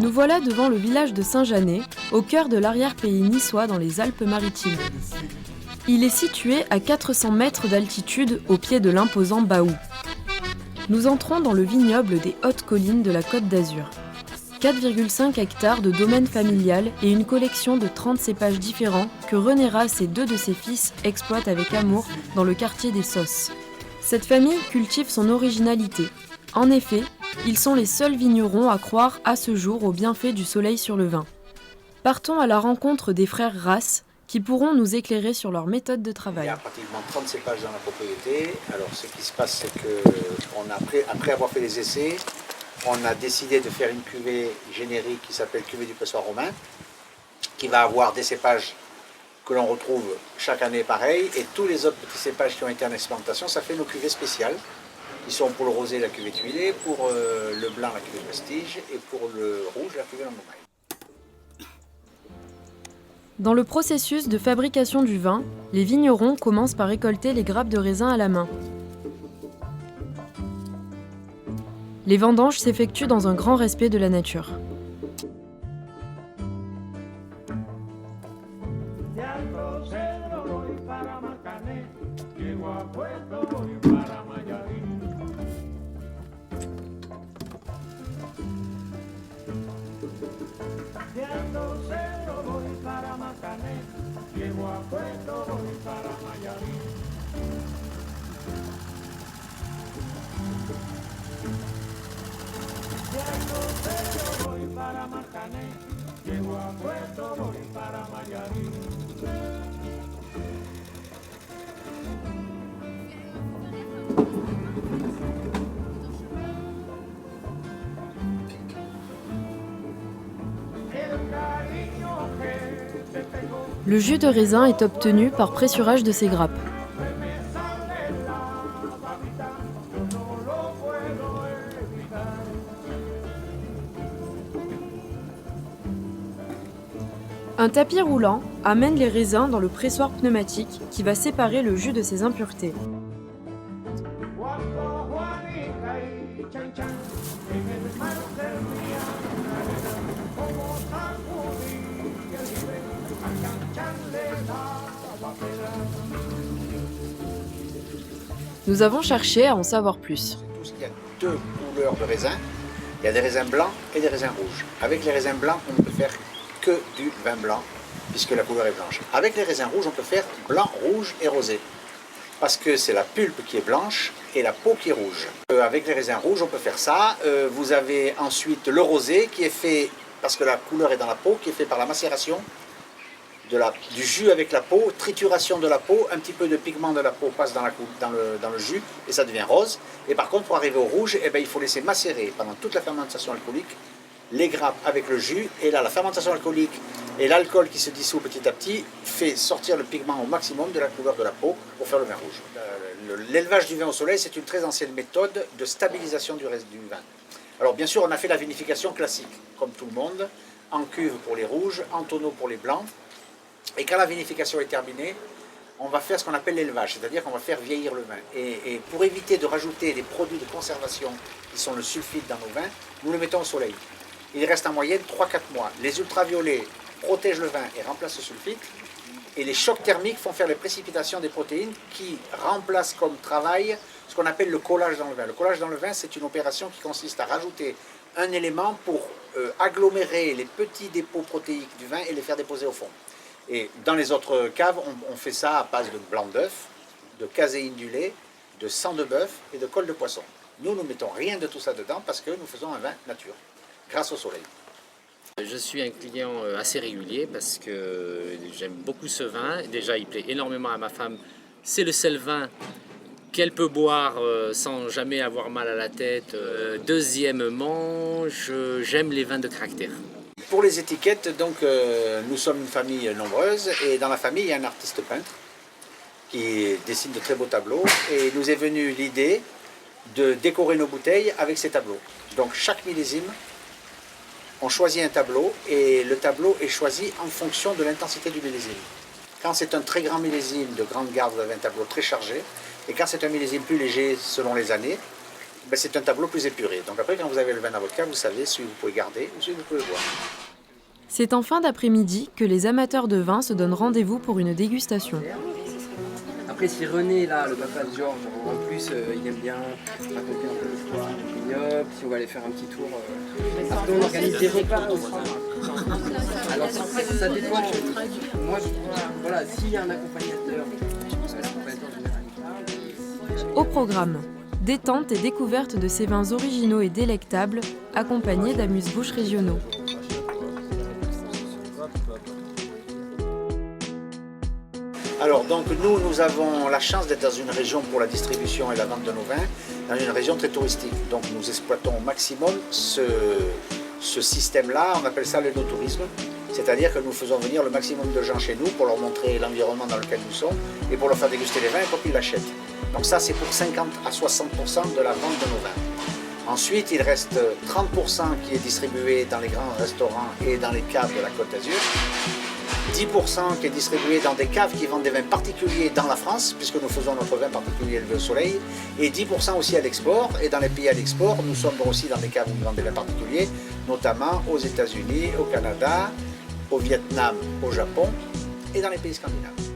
Nous voilà devant le village de Saint-Janet, au cœur de l'arrière-pays niçois dans les Alpes-Maritimes. Il est situé à 400 mètres d'altitude au pied de l'imposant Bahout. Nous entrons dans le vignoble des hautes collines de la Côte d'Azur. 4,5 hectares de domaine familial et une collection de 30 cépages différents que René Ras et 2 de ses fils exploitent avec amour dans le quartier des Sosses. Cette famille cultive son originalité. En effet, ils sont les seuls vignerons à croire à ce jour aux bienfaits du soleil sur le vin. Partons à la rencontre des frères Ras qui pourront nous éclairer sur leur méthode de travail. Il y a pratiquement 30 cépages dans la propriété. Alors ce qui se passe, c'est que après avoir fait les essais, on a décidé de faire une cuvée générique qui s'appelle cuvée du pressoir romain, qui va avoir des cépages que l'on retrouve chaque année pareil, et tous les autres petits cépages qui ont été en expérimentation, ça fait nos cuvées spéciales, qui sont pour le rosé la cuvée tuilée, pour le blanc la cuvée prestige, et pour le rouge la cuvée Langomaille. Dans le processus de fabrication du vin, les vignerons commencent par récolter les grappes de raisin à la main. Les vendanges s'effectuent dans un grand respect de la nature. Le jus de raisin est obtenu par pressurage de ces grappes. Un tapis roulant amène les raisins dans le pressoir pneumatique qui va séparer le jus de ses impuretés. Nous avons cherché à en savoir plus. Tout ce qu'il y a deux couleurs de raisins, il y a des raisins blancs et des raisins rouges. Avec les raisins blancs, on ne peut faire que du vin blanc, puisque la couleur est blanche. Avec les raisins rouges, on peut faire blanc, rouge et rosé, parce que c'est la pulpe qui est blanche et la peau qui est rouge. Avec les raisins rouges, on peut faire ça. Vous avez ensuite le rosé qui est fait, parce que la couleur est dans la peau, qui est fait par la macération du jus avec la peau, trituration de la peau, un petit peu de pigment de la peau passe dans le jus et ça devient rose. Et par contre, pour arriver au rouge, eh ben, il faut laisser macérer pendant toute la fermentation alcoolique les grappes avec le jus. Et là, la fermentation alcoolique et l'alcool qui se dissout petit à petit fait sortir le pigment au maximum de la couleur de la peau pour faire le vin rouge. L'élevage du vin au soleil, c'est une très ancienne méthode de stabilisation du vin. Alors bien sûr, on a fait la vinification classique, comme tout le monde, en cuve pour les rouges, en tonneau pour les blancs. Et quand la vinification est terminée, on va faire ce qu'on appelle l'élevage, c'est-à-dire qu'on va faire vieillir le vin. Et pour éviter de rajouter des produits de conservation qui sont le sulfite dans nos vins, nous le mettons au soleil. Il reste en moyenne 3-4 mois. Les ultraviolets protègent le vin et remplacent le sulfite. Et les chocs thermiques font faire les précipitations des protéines qui remplacent comme travail ce qu'on appelle le collage dans le vin. Le collage dans le vin, c'est une opération qui consiste à rajouter un élément pour agglomérer les petits dépôts protéiques du vin et les faire déposer au fond. Et dans les autres caves, on fait ça à base de blanc d'œuf, de caséine du lait, de sang de bœuf et de colle de poisson. Nous ne mettons rien de tout ça dedans parce que nous faisons un vin nature, grâce au soleil. Je suis un client assez régulier parce que j'aime beaucoup ce vin. Déjà, il plaît énormément à ma femme. C'est le seul vin qu'elle peut boire sans jamais avoir mal à la tête. Deuxièmement, j'aime les vins de caractère. Pour les étiquettes, donc, nous sommes une famille nombreuse et dans la famille, il y a un artiste peintre qui dessine de très beaux tableaux et nous est venue l'idée de décorer nos bouteilles avec ces tableaux. Donc chaque millésime, on choisit un tableau et le tableau est choisi en fonction de l'intensité du millésime. Quand c'est un très grand millésime de grande garde, vous avez un tableau très chargé, et quand c'est un millésime plus léger selon les années, ben, c'est un tableau plus épuré. Donc après, quand vous avez le vin dans votre cave, vous savez celui que vous pouvez garder ou celui que vous pouvez boire. C'est en fin d'après-midi que les amateurs de vin se donnent rendez-vous pour une dégustation. Après, si René, là, le papa de Georges, en plus, il aime bien raconter un peu l'histoire du vignoble, si on va aller faire un petit tour. Après, on organise des repas aussi. Alors, ça dépend. Moi, voilà, s'il y a un accompagnateur, l'accompagnateur général parle. Au programme, détente et découverte de ces vins originaux et délectables, accompagnés d'amuse-bouches régionaux. Alors donc nous avons la chance d'être dans une région pour la distribution et la vente de nos vins, dans une région très touristique. Donc nous exploitons au maximum ce système-là, on appelle ça l'énotourisme. C'est-à-dire que nous faisons venir le maximum de gens chez nous pour leur montrer l'environnement dans lequel nous sommes et pour leur faire déguster les vins pour qu'ils l'achètent. Donc ça c'est pour 50 à 60% de la vente de nos vins. Ensuite il reste 30% qui est distribué dans les grands restaurants et dans les caves de la Côte d'Azur. 10% qui est distribué dans des caves qui vendent des vins particuliers dans la France, puisque nous faisons notre vin particulier élevé au soleil, et 10% aussi à l'export. Et dans les pays à l'export, nous sommes aussi dans des caves où nous vendons des vins particuliers, notamment aux États-Unis, au Canada, au Vietnam, au Japon et dans les pays scandinaves.